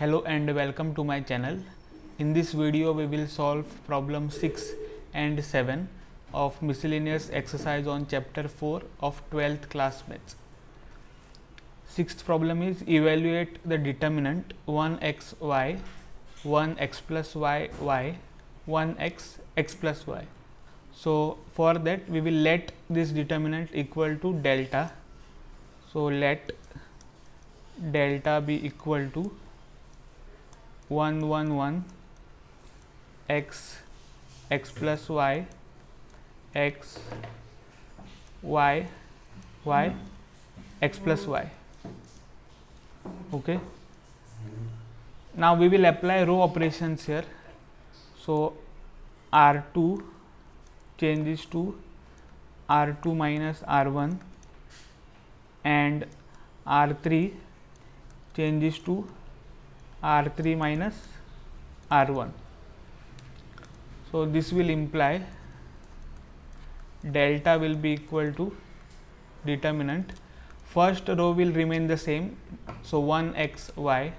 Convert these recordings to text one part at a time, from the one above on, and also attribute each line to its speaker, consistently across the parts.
Speaker 1: Hello and welcome to my channel. In this video we will solve problem 6 and 7 of miscellaneous exercise on chapter 4 of 12th class maths. Sixth problem is evaluate the determinant 1x y, 1x plus y y, 1x x plus y. So for that we will let this determinant equal to delta. So let delta be equal to 1 1 1 x x plus y x y y x plus y. Okay. Now we will apply row operations here. So R2 changes to R2 minus R1 and R3 changes to R3 minus R1. So this will imply delta will be equal to determinant. First row will remain the same, so 1x y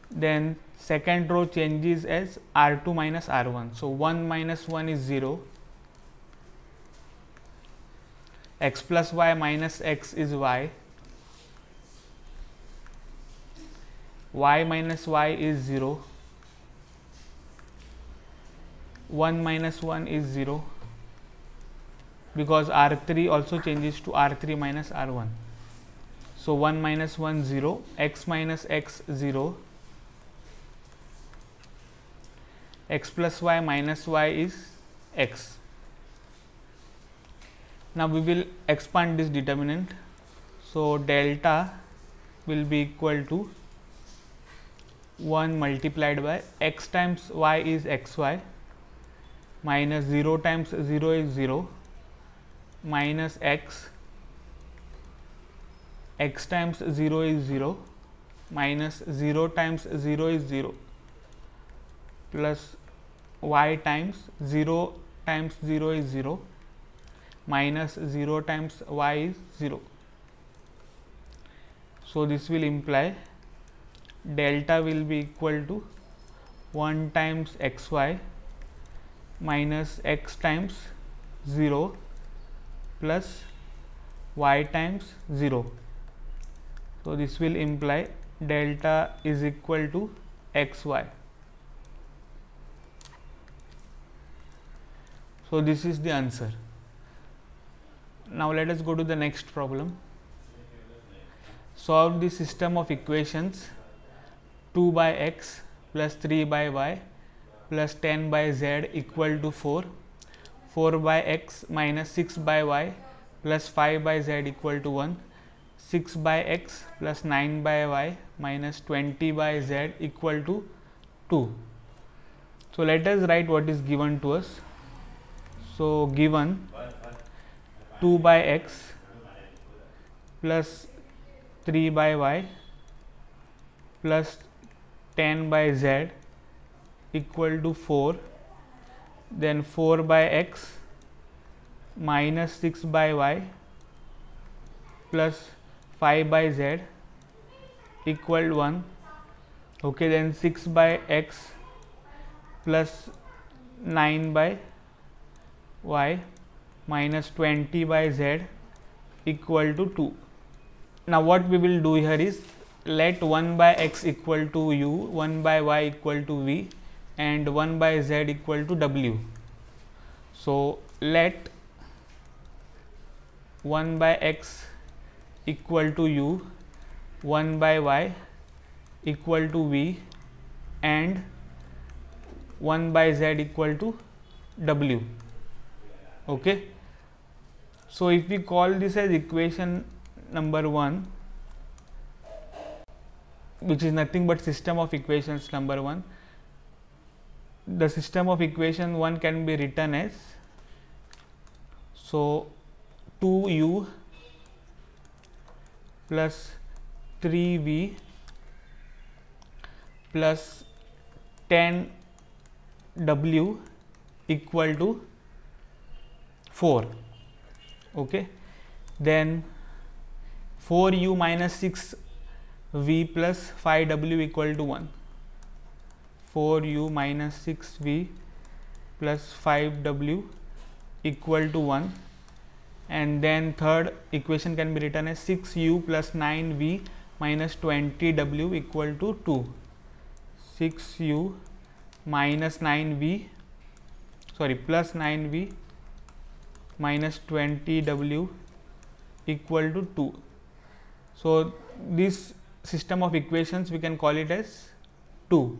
Speaker 1: then second row changes as R2 minus R1. So 1 minus 1 is 0, x plus y minus x is y, y minus y is 0, 1 minus 1 is 0 because R3 also changes to R3 minus R1. So 1 minus 1 0, x minus x 0, x plus y minus y is x. Now we will expand this determinant. So delta will be equal to 1 multiplied by x times y is xy minus 0 times 0 is 0 minus x times 0 is 0 minus 0 times 0 is 0 plus y times 0 times 0 is 0 minus 0 times y is 0. So this will imply delta will be equal to 1 times xy minus x times 0 plus y times 0. So this will imply delta is equal to xy. So this is the answer. Now let us go to the next problem. Solve the system of equations 2 by x plus 3 by y plus 10 by z equal to 4, 4 by x minus 6 by y plus 5 by z equal to 1, 6 by x plus 9 by y minus 20 by z equal to 2. So let us write what is given to us. So given 2 by x plus 3 by y plus 10 by z equal to 4, then 4 by x minus 6 by y plus 5 by z equal 1. Okay, then 6 by x plus 9 by y minus 20 by z equal to 2. Now what we will do here is let 1 by x equal to u, 1 by y equal to v and 1 by z equal to w. So let 1 by x equal to u, 1 by y equal to v and 1 by z equal to w. Okay. So if we call this as equation number 1, which is nothing but system of equations number 1, the system of equation 1 can be written as, so 2u plus 3v plus 10w equal to 4. Okay. Then 4u minus 6v plus 5w equal to 1. 4u minus 6v plus 5w equal to 1. And then third equation can be written as 6u plus 9v minus 20w equal to 2. 6u minus 9v, sorry, plus 9v minus 20w equal to 2. So this system of equations we can call it as 2.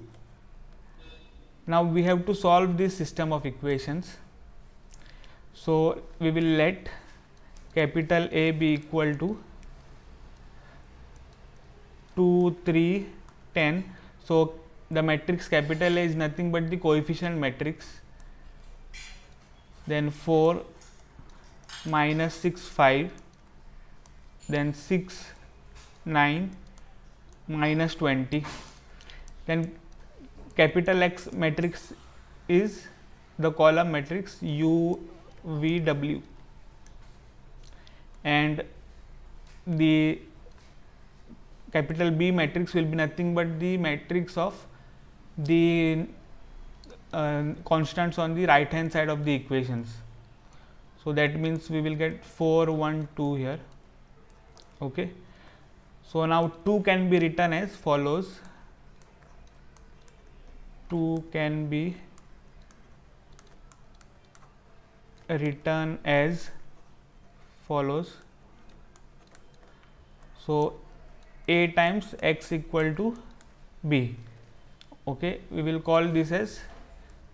Speaker 1: Now we have to solve this system of equations. So we will let capital A be equal to 2, 3, 10. So the matrix capital A is nothing but the coefficient matrix. Then 4 minus 6, 5. Then 6, 9 minus 20. Then capital X matrix is the column matrix U, V, W, and the capital B matrix will be nothing but the matrix of the constants on the right hand side of the equations. So that means we will get 4, 1, 2 here. Okay. So now 2 can be written as follows. 2 can be written as follows. So A times x equal to b. Okay, we will call this as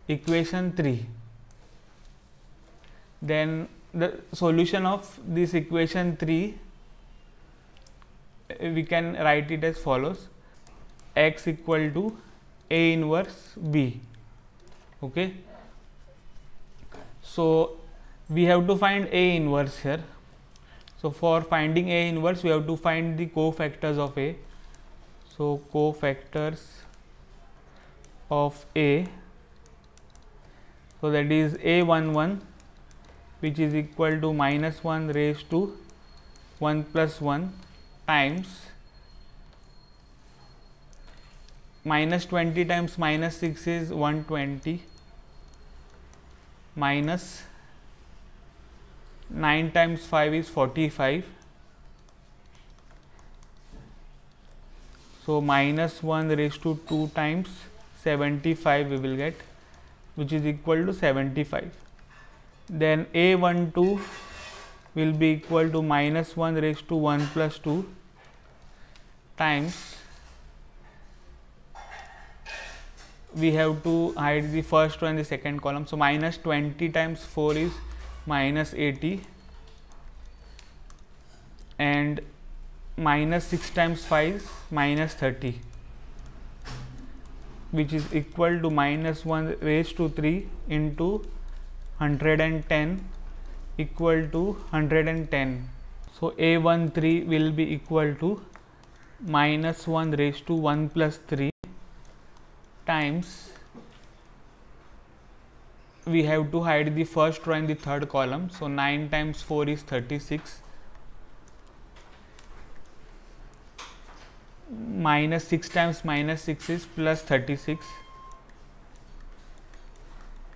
Speaker 1: equation 3. Then the solution of this equation 3, we can write it as follows. X equal to A inverse b. Okay. So we have to find A inverse here. So for finding A inverse, we have to find the cofactors of A. So cofactors of A, so that is A11, which is equal to minus 1 raised to 1 plus 1 times minus 20 times minus 6 is 120 minus 9 times 5 is 45. So minus 1 raised to 2 times 75 we will get, which is equal to 75. Then A12 will be equal to minus 1 raised to 1 plus 2 times, we have to hide the first row and the second column. So minus 20 times 4 is minus 80, and minus 6 times 5 is minus 30, which is equal to minus 1 raised to 3 into 110 equal to 110. So A13 will be equal to minus 1 raised to 1 plus 3 times, we have to hide the first row and the third column. So 9 times 4 is 36, minus 6 times minus 6 is plus 36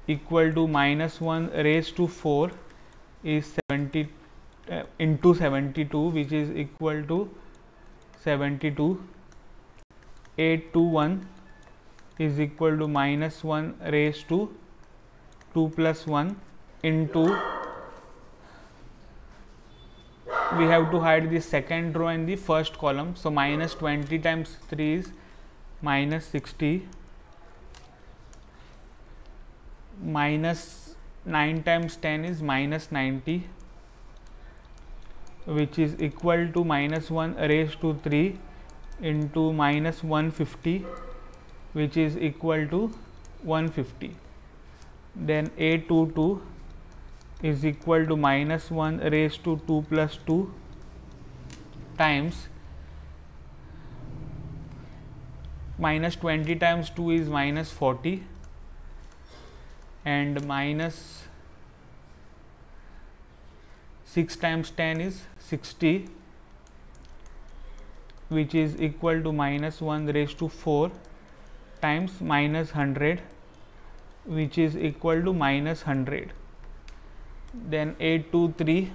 Speaker 1: equal to minus 1 raised to 4 is 70 into 72, which is equal to 72. 821 is equal to minus 1 raised to 2 plus 1 into, we have to hide the second row and the first column. So minus 20 times 3 is minus 60, minus 9 times 10 is minus 90, which is equal to minus 1 raised to 3 into minus 150, which is equal to 150. Then A22 is equal to minus 1 raised to 2 plus 2 times minus 20 times 2 is minus 40, and minus 6 times 10 is 60, which is equal to minus 1 raised to 4 times minus 100, which is equal to minus 100. Then 823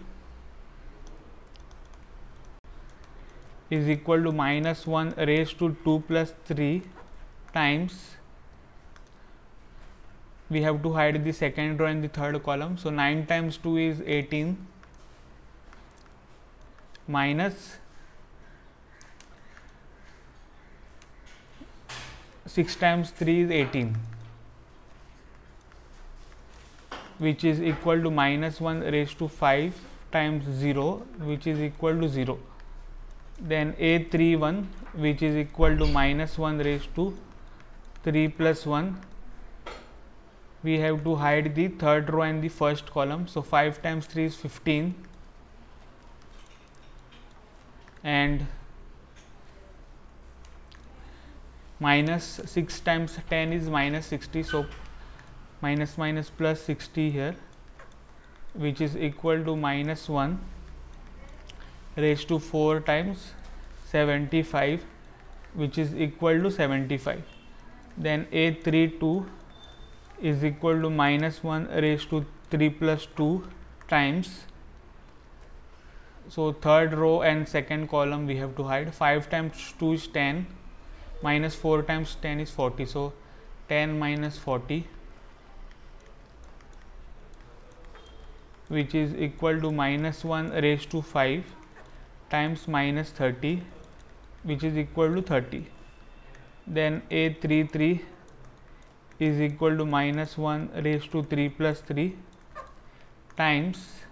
Speaker 1: is equal to minus 1 raised to 2 plus 3 times, we have to hide the second row and the third column. So 9 times 2 is 18 minus 6 times 3 is 18, which is equal to minus 1 raised to 5 times 0, which is equal to 0. Then A31, which is equal to minus 1 raised to 3 plus 1. We have to hide the third row and the first column. So 5 times 3 is 15, and minus 6 times 10 is minus 60. So minus minus plus 60 here, which is equal to minus 1 raised to 4 times 75, which is equal to 75. Then A32 is equal to minus 1 raised to 3 plus 2 times, so third row and second column we have to hide. 5 times 2 is 10, minus 4 times 10 is 40. So 10 minus 40, which is equal to minus 1 raised to 5 times minus 30, which is equal to 30. Then A33 is equal to minus 1 raised to 3 plus 3 times,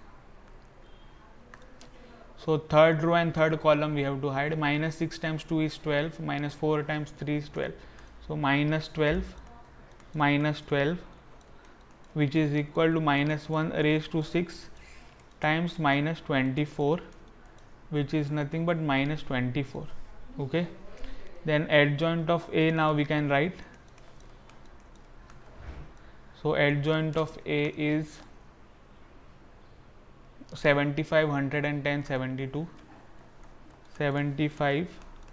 Speaker 1: so third row and third column we have to hide. Minus 6 times 2 is 12, minus 4 times 3 is 12. So minus 12, which is equal to minus 1 raised to 6 times minus 24, which is nothing but minus 24. Okay. Then adjoint of A now we can write. So adjoint of A is 75, 110, 72, 75,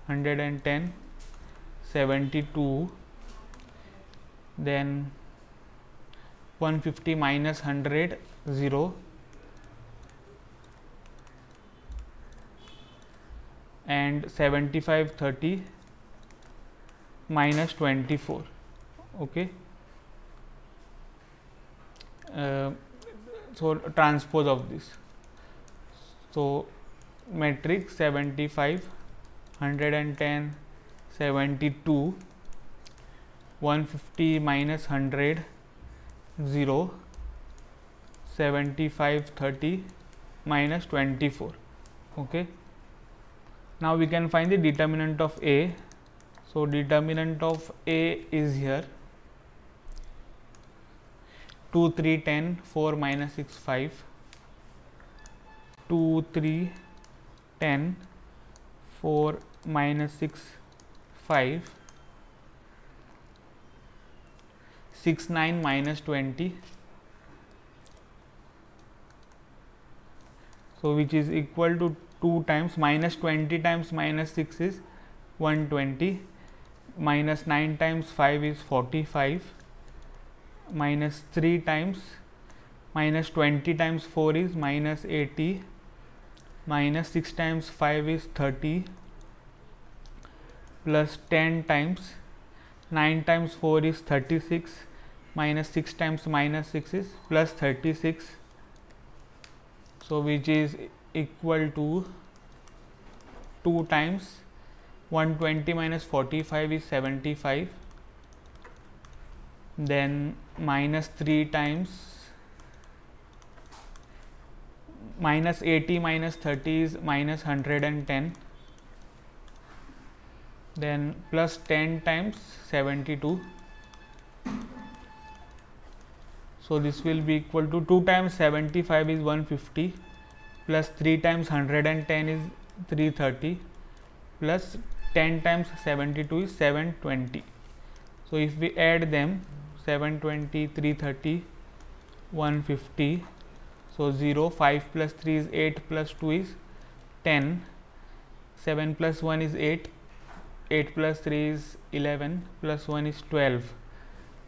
Speaker 1: 110, 72, then 150 minus 100, 0, and 75, 30 minus 24. Okay. So transpose of this. So matrix 75, 110, 72, 150 minus 100, 0, 75, 30 minus 24. Okay. Now we can find the determinant of A. So determinant of A is here 2, 3, 10, 4 minus 6, 5, 2, 3, 10, 4 minus 6, 5, 6, 9 minus 20, so which is equal to 2 times minus 20 times minus 6 is 120, minus 9 times 5 is 45, minus 3 times minus 20 times 4 is minus 80, minus 6 times 5 is 30, plus 10 times 9 times 4 is 36, minus 6 times minus 6 is plus 36, so which is equal to 2 times 120 minus 45 is 75, then minus 3 times minus 80 minus 30 is minus 110, then plus 10 times 72, so this will be equal to 2 times 75 is 150, plus 3 times 110 is 330, plus 10 times 72 is 720. So if we add them, 720, 330, 150, so 0, 5 plus 3 is 8 plus 2 is 10, 7 plus 1 is 8, 8 plus 3 is 11, plus 1 is 12.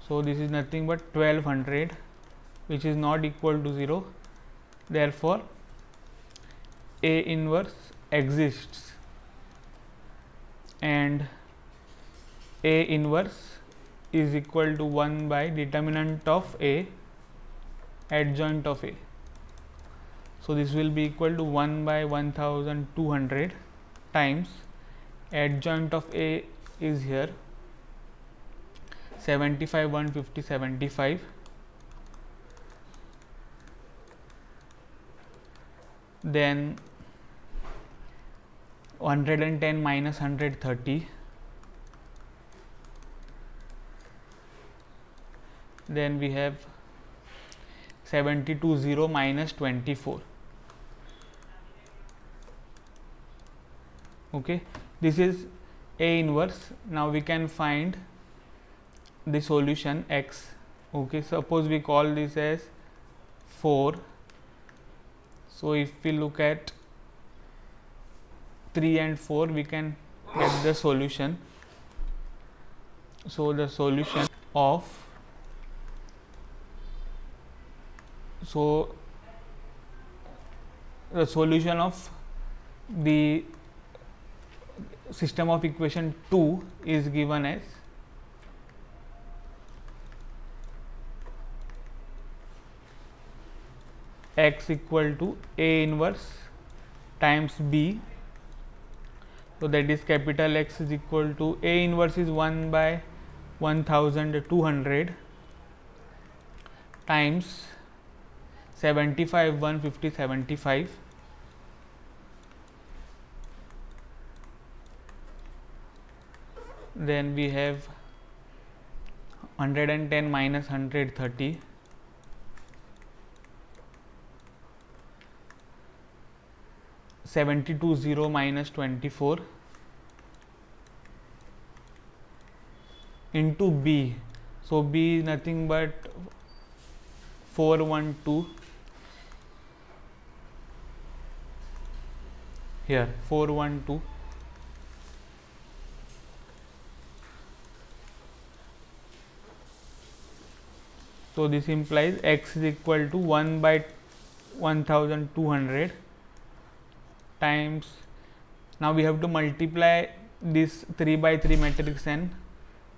Speaker 1: So this is nothing but 1200, which is not equal to 0. Therefore A inverse exists, and A inverse is equal to 1 by determinant of A adjoint of A. So this will be equal to 1 by 1200 times adjoint of A is here 75, 150, 75. Then 110 minus 130. Then we have 72, 0 minus 24. Okay, this is A inverse. Now we can find the solution x. Okay, suppose we call this as 4. So if we look at 3 and 4, we can get the solution. So the solution of the system of equation 2 is given as x equal to A inverse times B. So that is capital X is equal to A inverse is 1 by 1200 times 75, 150, 75. Then we have 110 minus 130. (72) 0 minus 24 into B. So B is nothing but 412 here, 412. So this implies x is equal to 1 by 1200 times. Now we have to multiply this 3 by 3 matrix and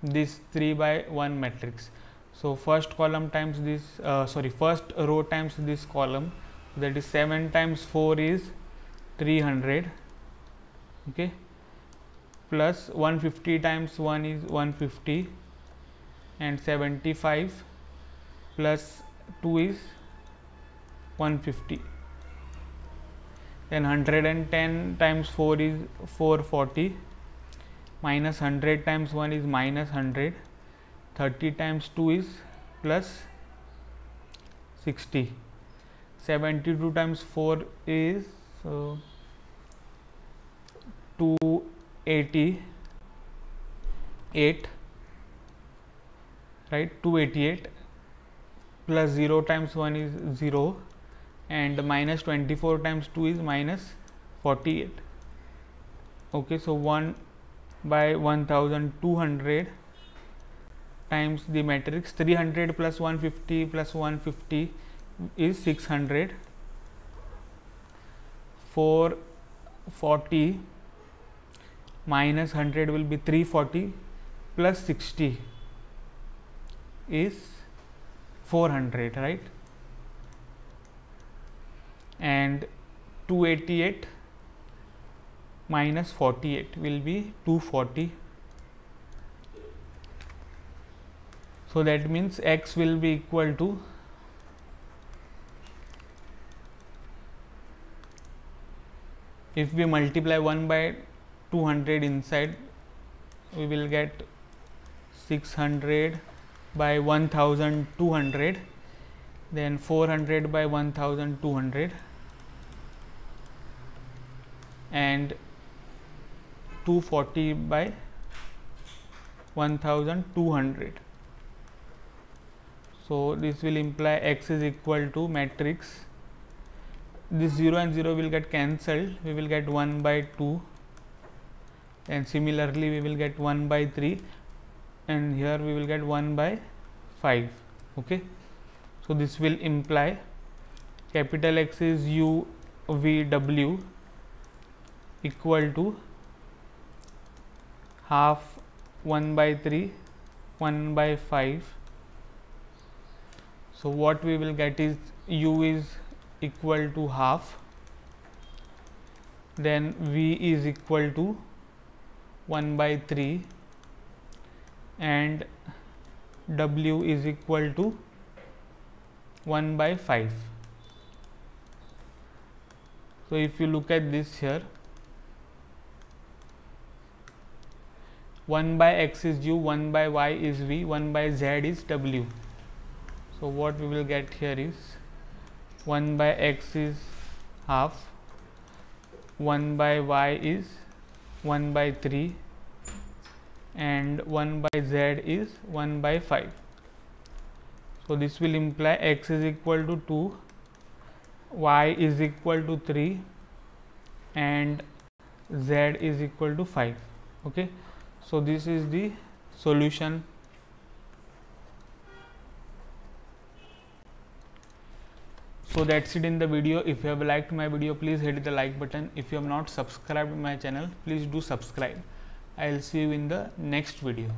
Speaker 1: this 3 by 1 matrix. So first column times this first row times this column, that is 7 times 4 is 300, okay, plus 150 times 1 is 150, and 75 plus 2 is 150. Then 110 times 4 is 440, minus 100 times 1 is minus 100, 30 times 2 is plus 60, 72 times 4 is 288, right, 288, plus 0 times 1 is 0, and minus 24 times 2 is minus 48. Okay, so 1 by 1200 times the matrix 300 plus 150 plus 150 is 600, 440 minus 100 will be 340, plus 60 is 400, right, and 288 minus 48 will be 240. So that means x will be equal to if we multiply 1 by 200 inside, we will get 600 by 1200, then 400 by 1200, and 240 by 1200. So this will imply x is equal to matrix, this 0 and 0 will get cancelled, we will get 1 by 2 and similarly we will get 1 by 3, and here we will get 1 by 5. Okay, so this will imply capital X is u v w equal to half 1 by 3 1 by 5. So what we will get is u is equal to half, then v is equal to 1 by 3 and w is equal to 1 by 5. So if you look at this here, 1 by x is u, 1 by y is v, 1 by z is w. So what we will get here is 1 by x is half, 1 by y is 1 by 3 and 1 by z is 1 by 5. So this will imply x is equal to 2, y is equal to 3 and z is equal to 5. Okay, so this is the solution. So that's it in the video. If you have liked my video, please hit the like button. If you have not subscribed my channel, please do subscribe. I will see you in the next video.